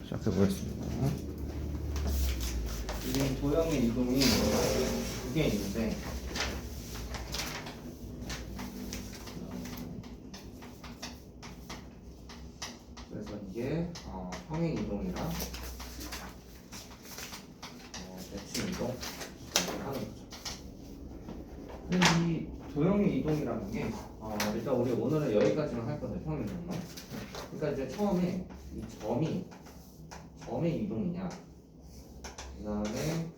시작해 보겠습니다. 이게 도형의 이동이 두 개 있는데 그래서 이게 평행 이동이랑 대칭 이동 이렇게 하는 거죠. 근데 이 도형의 이동이라는 게 일단 우리 오늘은 여기까지만 할 건데 평행 이동만. 그러니까 이제 처음에 이 점의 이동이냐, 그 다음에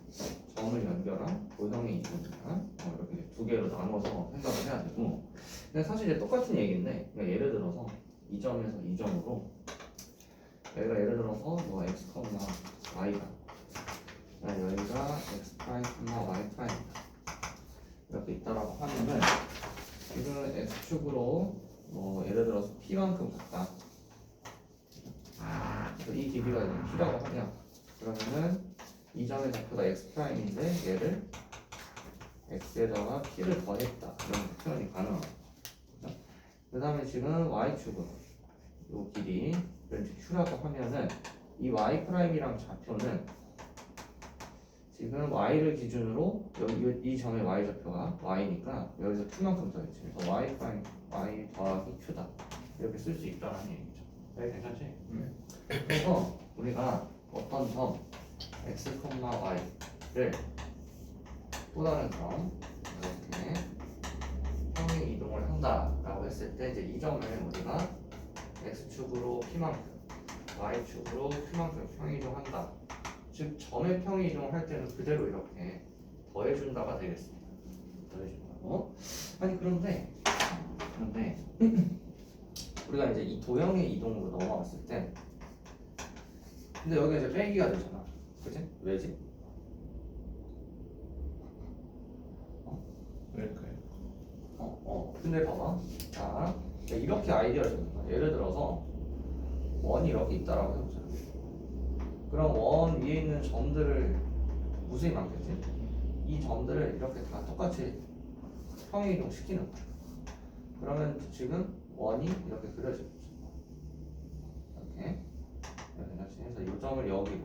점을 연결한 도형의 이동이냐, 이렇게 두 개로 나눠서 생각을 해야 되고. 근데 사실 이제 똑같은 얘기인데, 그러니까 예를 들어서 이 점에서 이 점으로 여기가 예를 들어서 뭐 x, y가 여기가 x 프라임, y 프라임이다 이렇게 있다라고 하면은 지금 x축으로 뭐 예를 들어서 p만큼 같다. 그래서 이 길이가 이제 p라고 하냐? 그러면은 이 점의 좌표가 x 프라임인데 얘를 x에다가 p를 더했다. 이런 표현이 가능하다. 그 다음에 지금 y축은 이 길이를 이제 q라고 하면은 이 y 프라임이랑 좌표는 지금 y를 기준으로 여기 이 점의 y 좌표가 y니까 여기서 q만큼 더했지. 그래서 y 프라임 y 더하기 q다. 이렇게 쓸 수 있다는 얘기죠. 네, 괜찮지? 그래서 우리가 어떤 점 x, y를 또 다른 점 이렇게 평행 이동을 한다라고 했을 때 이제 이 점을 우리가 x축으로 p만큼 y축으로 q만큼 평행 이동한다. 즉 점의 평행 이동을 할 때는 그대로 이렇게 더해준다가 되겠습니다. 더해준다고. 아니 그런데 우리가 이제 이 도형의 이동으로 넘어갔을 때 근데 여기가 이제 빼기가 되잖아. 그치? 왜지? 왜일까요? 근데 봐봐. 자, 이렇게 아이디어를 주는 거야. 예를 들어서 원이 이렇게 있다라고 해보자. 그럼 원 위에 있는 점들을 무수히 많겠지? 이 점들을 이렇게 다 똑같이 평행 이동 시키는 거야. 그러면 지금 원이 이렇게 그려지겠죠. 이렇게 해서 이 점을 여기로,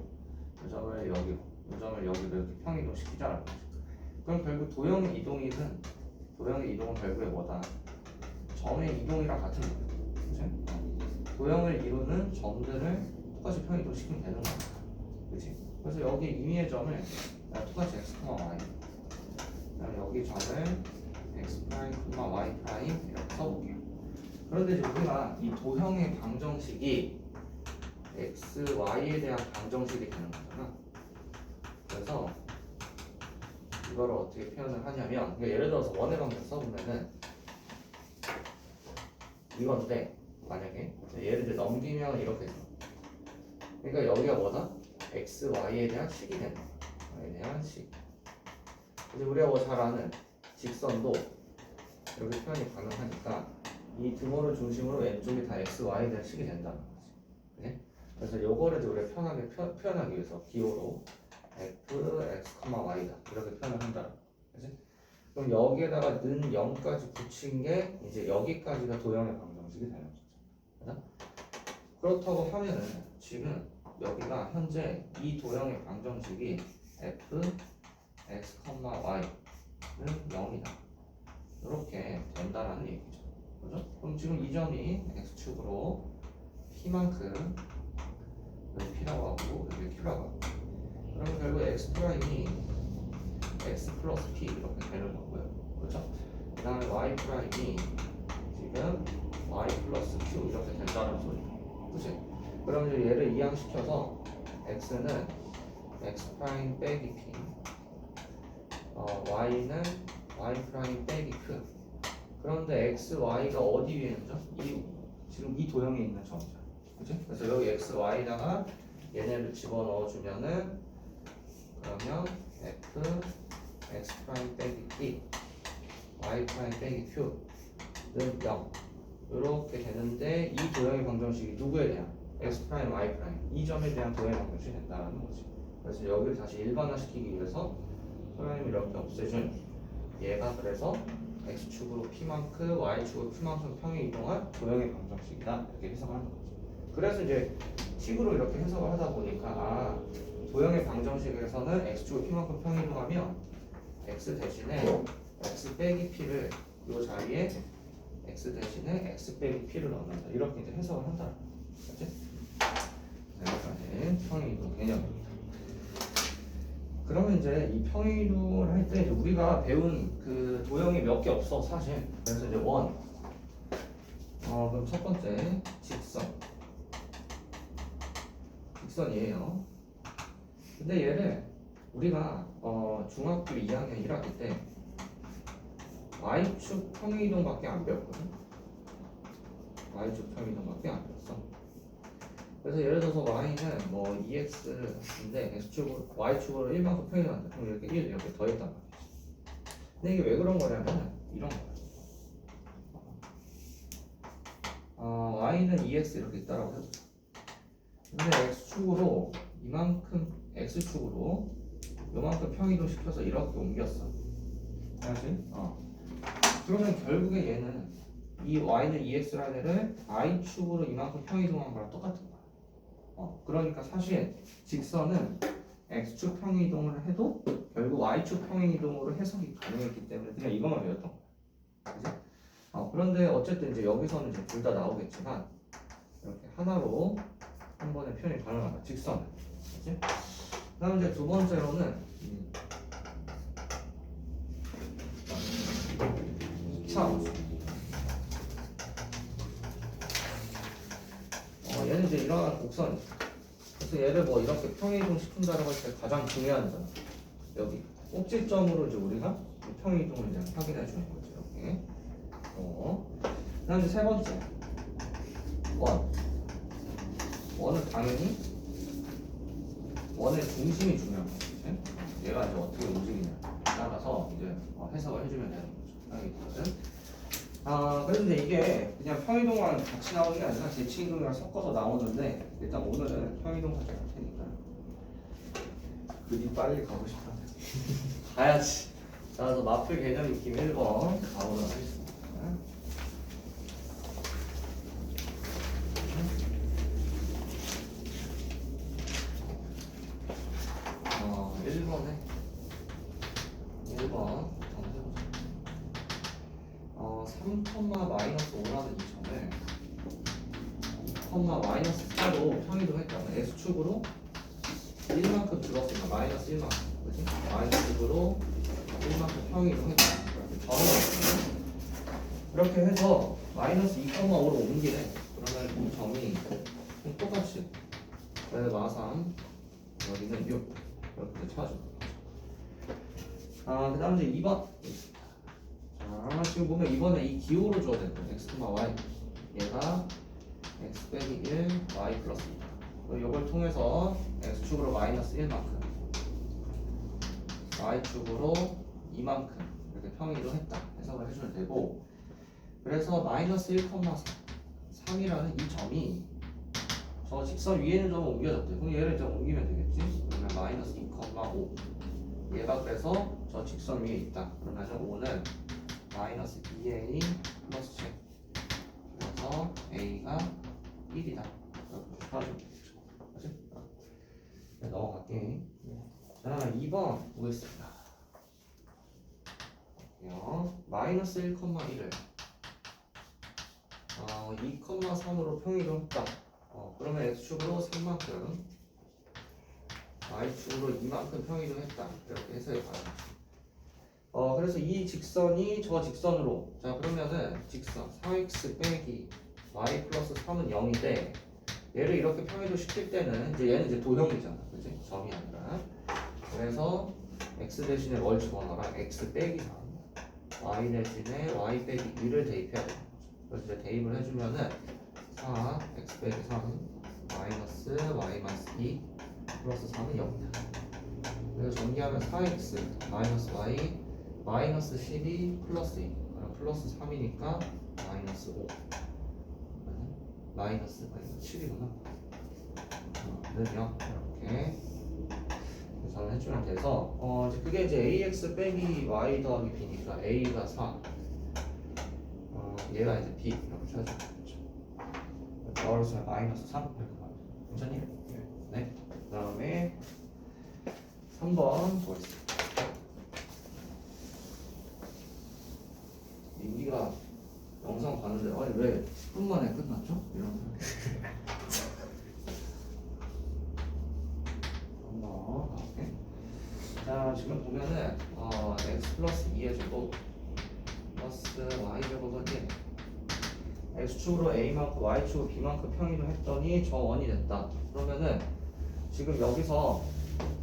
이 점을 여기로, 이 점을 여기로 이렇게 평행 이동 시키자는 거지. 그럼 결국 도형의 이동은 결국에 뭐다? 점의 이동이랑 같은 거야. 그치? 도형을 이루는 점들을 똑같이 평행 이동 시키면 되는 거야. 그치? 그래서 여기 임의의 점을 똑같이 x, y. 그다음에 여기 점을 x 프라임, y 프라임 이렇게 써볼게요. 그런데 이제 우리가 이 도형의 방정식이 x, y에 대한 방정식이 되는 거잖아. 그래서 이거를 어떻게 표현을 하냐면, 그러니까 예를 들어서 원의 방정 써보면은 이건데 만약에 얘를 이제 넘기면 이렇게 돼. 그러니까 여기가 뭐다? x, y에 대한 식이 된다. y에 대한 식. 이제 우리가 뭐 잘 아는 직선도 이렇게 표현이 가능하니까 이 등호를 중심으로 왼쪽이 다 x, y에 대한 식이 된다는 거지. 네? 그래서 요거를 이제 우리가 편하게 표현하기 위해서 기호로 f, x, y다 이렇게 표현을 한다. 그치? 그럼 여기에다가 는 0까지 붙인 게 이제 여기까지가 도형의 방정식이 되는 거죠. 그렇다고 하면은 지금 여기가 현재 이 도형의 방정식이 f, x, y는 0이다. 이렇게 된다라는 얘기죠. 그죠? 그럼 지금 이 점이 x축으로 p만큼 여기 p라고 하고 여기 q라고 하고 그러면 결국 x 프라임이 x 플러스 p 이렇게 되는 거고요. 그렇죠? 그 다음에 y 프라임이 지금 y 플러스 q 이렇게 된다는 소리죠. 그치? 그럼 이제 얘를 이항시켜서 x는 x 프라임 빼기 p y는 y 프라임 빼기 q. 그런데 x, y가 어디 위에 있는 점? 지금 이 도형에 있는 점이죠. 그치? 그래서 여기 x, y다가 얘네를 집어넣어 주면은 그러면 f x 프라임 빼기 p y 프라임 빼기 q는 0 이렇게 되는데 이 도형의 방정식이 누구에 대한? x 프라임 y 프라임 이 점에 대한 도형의 방정식이 된다는 거지. 그래서 여기를 다시 일반화시키기 위해서 소연님이 이렇게 없애준 얘가 그래서 x축으로 p만큼 y축으로 q만큼 평행 이동한 도형의 방정식이다 이렇게 해석하는 거지. 그래서 이제 식으로 이렇게 해석을 하다 보니까 도형의 방정식에서는 x축을 p만큼 평이동하면 x 대신에 x 빼기 p를 이 자리에 x 대신에 x 빼기 p를 넣는다. 이렇게 이제 해석을 한다. 그렇지? 여기까지 평이동 개념입니다. 그러면 이제 이 평이동을 할 때 우리가 배운 그 도형이 몇 개 없어 사실. 그래서 이제 그럼 첫 번째 직선이에요. 근데 얘를 우리가 중학교 2학년 1학기 때 y축 평이동밖에 안 배웠거든. y축 평이동밖에 안 배웠어. 그래서 예를 들어서 y는 뭐 2x인데 x축으로 y축으로 1만큼 평이동한다. 그럼 이렇게 1 이렇게 더했단 말이지. 근데 이게 왜 그런 거냐면 이런 거야. y는 2x 이렇게 있다라고 해도 돼. 근데 x축으로 이만큼 x축으로 요만큼 평이동 시켜서 이렇게 옮겼어. 알지? 그러면 결국에 얘는 이 y는 2x라는 애를 y축으로 이만큼 평이동한 거랑 똑같은 거야. 그러니까 사실 직선은 x축 평이동을 해도 결국 y축 평이동으로 해석이 가능했기 때문에 그냥 이것만 외웠던 거야. 그치? 그런데 어쨌든 이제 여기서는 이제 둘 다 나오겠지만 이렇게 하나로 한 번에 표현이 가능하다. 직선은. 그치? 그다음 이제 두 번째로는 2차 함수. 얘는 이제 이러한 곡선이죠. 그래서 얘를 뭐 이렇게 평이동 시킨다라고 할 때 가장 중요한 점 여기 꼭지점으로 이제 우리가 평이동을 이제 확인해 주는 거죠. 이렇게. 그다음 이제 세 번째 원은 당연히 원의 중심이 중요한 거죠. 얘가 이제 어떻게 움직이냐 따라서 이제 해석을 해주면 되는 거죠. 당연히. 그래서 이제 이게 그냥 평이동만 같이 나오는 게 아니라 대칭이동이랑 섞어서 나오는데 일단 오늘은 평이동까지 할 테니까 그리 빨리 가고 싶다. 가야지. 자, 그래서 마플 개념 익힘 1번 가보도록 하겠습니다. 1번 3, 마이너스 5라는 이 점을 2, 마이너스 4로 평이동했다면 X축으로 1만큼 줄었으니까 마이너스 1만큼 그치? 마이너스축으로 1만큼 평이동했다. 이렇게 점을 이렇게 해서 마이너스 2,5로 옮기네. 그러면 이 점이 똑같이 마삼 여기는 6 이렇게 찾아줘. 그 다음 이제 2번. 지금 보면 이번에 이 기호로 줘야 되는 거야. x, y. 얘가 x 빼기 1, y 플러스 2. 이걸 통해서 x축으로 마이너스 1만큼, y축으로 2만큼 이렇게 평이동했다. 해석을 해주면 되고, 그래서 마이너스 1,3이라는 이 점이 저 직선 위에 있는 점을 옮겨졌대. 그럼 얘를 좀 옮기면 되겠지? 그러면 마이너스 2,5. 얘가 그래서 저 직선 위에 있다. 그러면 5는 마이너스 2a 플러스 j. 그래서 a가 1이다. 이렇게 풀어주면 되겠죠. 그치? 네, 넘어갈게. 자, 2번 보겠습니다. 마이너스 1,1을 2,3으로 평이동했다. 그러면 x축으로 3만큼, y축으로 2만큼 평이동했다. 이렇게 해석이 가능하죠. 그래서 이 직선이 저 직선으로, 자 그러면은 직선 4x 빼기 y 플러스 3은 0인데 얘를 이렇게 평이동 시킬 때는 이제 얘는 이제 도형이잖아, 그치? 점이 아니라. 그래서 x 대신에 뭘 집어넣어라? x 빼기 3, y 대신에 y 빼기 2를 대입해야 되는 거죠. 그래서 이제 대입을 해주면은 4 x 빼기 3 마이너스 y 마이너스 2 플러스 3은 0이다. 그래서 전개하면 4x 마이너스 y 마이너스 12 플러스 2 플러스 3이니까 마이너스 5 마이너스 7이구나. 는요 이렇게 계산을 해주면 돼서 이제 그게 이제 ax 빼기 y 더하기 b니까 a가 4 얘가 이제 b 이렇게 찾아주면 되죠. 더하면 마이너스 3 이렇게 가면 괜찮니? 네. 그 다음에 3번 보겠습니다. 민기가 영상 봤는데 아니 왜 10분 만에 끝났죠? 이런 한번 갈게. 자 지금 보면은 x 플러스 2의 제곱 플러스 y 제곱은 1 x축으로 a만큼 y축으로 b만큼 평이동 했더니 저 원이 됐다. 그러면은 지금 여기서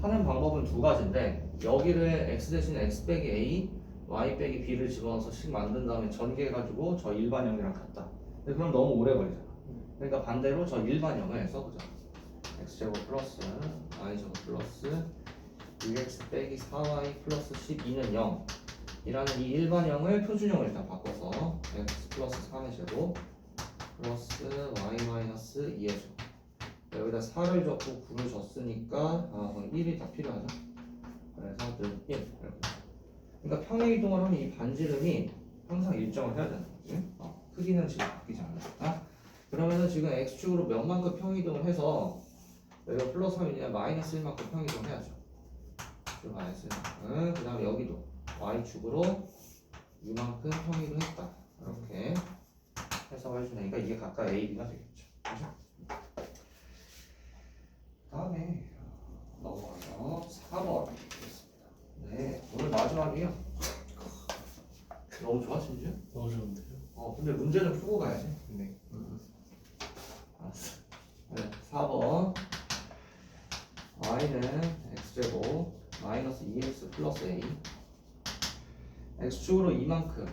하는 방법은 두 가지인데 여기를 x 대신에 x 빼기 a y 빼기 b를 집어넣어서 식 만든 다음에 전개해가지고 저 일반형이랑 같다. 근데 그럼 너무 오래 걸리잖아. 그러니까 반대로 저 일반형을 써보자. x제곱 플러스 y제곱 플러스 6x 빼기 4y 플러스 12는 0 이라는 이 일반형을 표준형을 일단 바꿔서 x 플러스 3의 제곱 플러스 y 마이너스 2의 제곱 여기다 4를 적고 9를 줬으니까 1이 다 필요하죠. 그래서 늘 1 이렇게. 그러니까 평행 이동을 하면 이 반지름이 항상 일정을 해야 되는 거지. 크기는 지금 바뀌지 않으니까. 그러면은 지금 x축으로 몇만큼 평행 이동을 해서 여기가 플러스 3이냐 마이너스 1만큼 평행 이동을 해야죠. 마이너스 1만큼. 그 다음에 여기도 y축으로 이만큼 평행 이동했다. 이렇게 해석을 해주니까 이게 각각 a, b가 되겠죠. 그죠? 다음에 넘어가서 4번 보겠습니다. 네, 오늘 마지막이에요. 너무 좋아, 심지어? 너무 좋은데요? 근데 문제는 풀고 가야지. 네. 알았어. 네, 4번. y는 x제곱 마이너스 2x 플러스 a x축으로 이만큼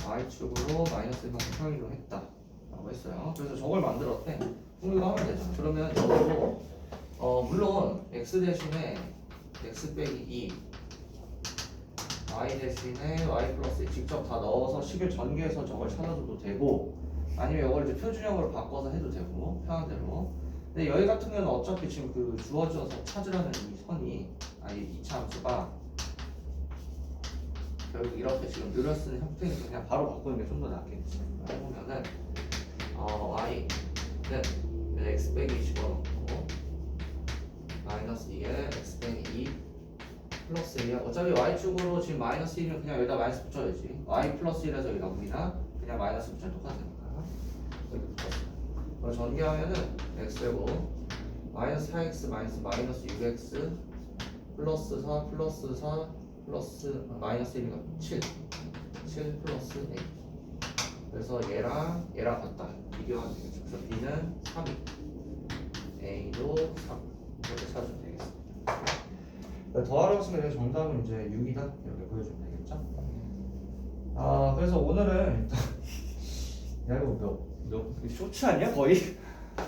y축으로 마이너스 1만큼 평이동 했다 라고 했어요. 그래서 저걸 만들었대. 그럼 이거 하면 되죠. 그러면 이걸로 물론 x 대신에 x 빼기 2 y 대신에 y 플러스 2 직접 다 넣어서 식을 전개해서 저걸 찾아줘도 되고 아니면 이걸 이제 표준형으로 바꿔서 해도 되고 편한 대로. 근데 여기 같은 경우는 어차피 지금 그 주어져서 찾으라는 이 선이 이 이차함수가 결국 이렇게 지금 늘어쓰는 형태니까 그냥 바로 바꾸는 게 좀 더 낫겠지. 해보면은 y는 x 빼기 2 집어넣고 마이너스 2에 x 빼기 2 플러스 1이야. 어차피 y축으로 지금 마이너스 1이면 그냥 여기다 마이너스 붙여야지. y 플러스 1에서 여기다 우리나 그냥 마이너스 붙여야 똑같으니까 여기 붙였어. 그걸 전개하면은 x제곱 마이너스 4x 마이너스 6x 플러스 4 플러스 4 플러스 마이너스 1이니까 7 플러스 a 그래서 얘랑 같다 비교하면 되겠죠. 그래서 b는 3이 a도 3 이렇게 찾으면 되겠습니다. 더하라고 했으면 정답은 이제 6이다 이렇게 보여주면 되겠죠. 그래서 오늘은 야 이거 몇 쇼츠 아니야 거의?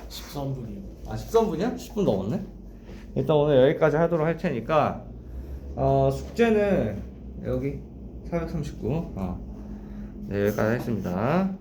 13분이요. 13분이야? 10분 넘었네? 일단 오늘 여기까지 하도록 할 테니까 숙제는 여기 439 네, 여기까지 하겠습니다.